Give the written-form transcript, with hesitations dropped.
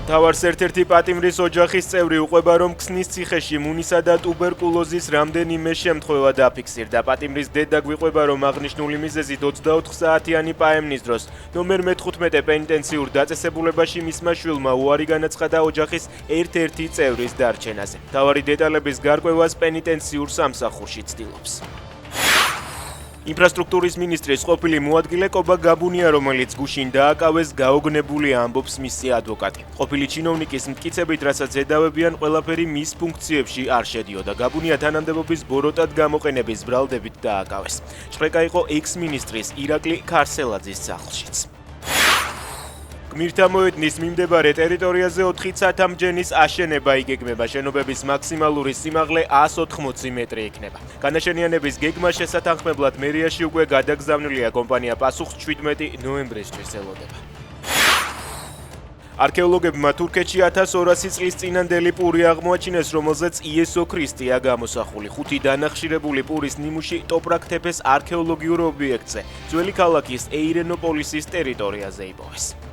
თავარს ერთ-ერთი პატიმრის ოჯახის წევრი უყვება, რომ ქსნის ციხეში მუნისა და ტუბერკულოზის რამდენიმე შემთხვევა დაფიქსირდა. პატიმრის დედა გვიყვება, რომ აღნიშნული მიზეზით 24 საათიანი პაემნის დროს ნომერ მე-15 პენიტენციურ დაწესებულებაში მისმა შვილმა უარი განაცხადა ოჯახის ერთ-ერთი წევრის დარჩენაზე. მთავარი დეტალების გარკვევას პენიტენციურ სამსახურში ცდილობს. ინფრასტრუქტურის მინისტრის ყოფილი მოადგილე კობა გაბუნია, რომელიც გუშინ დააკავეს გაოგნებული, ამბობს მისი ადვოკატი. ყოფილი ჩინოვნიკის მტკიცებით, რასაც ედავებიან, ყველაფერი მის ფუნქციებში არ შედიოდა. გაბუნია თანამდებობის ბოროტად გამოყენების ბრალდებით დააკავეს. შრეკა იყო ექს-მინისტრის ირაკლი ქარსელაძის სახლშიც. გმირთა მოედნის მიმდებარე ტერიტორიაზე 4 ცათამბჯენის აშენება იგეგმება. შენობების მაქსიმალური სიმაღლე 180 მეტრი იქნება. განაშენიანების გეგმა შესათანხმებლად მერიაში უკვე გადაგზავნილია. კომპანია პასუხს 17 ნოემბრისთვის ელოდება. არქეოლოგებმა თურქეთში 1200 წლის წინანდელი პური აღმოაჩინეს, რომელზეც იესო ქრისტეა გამოსახული. 5 დანახშირებული პურის ნიმუში ტოპრაქ-თეფეს არქეოლოგიურ ობიექტზე, ძველი ქალაქის ეირენოპოლისის ტერიტორიაზე იპოვეს.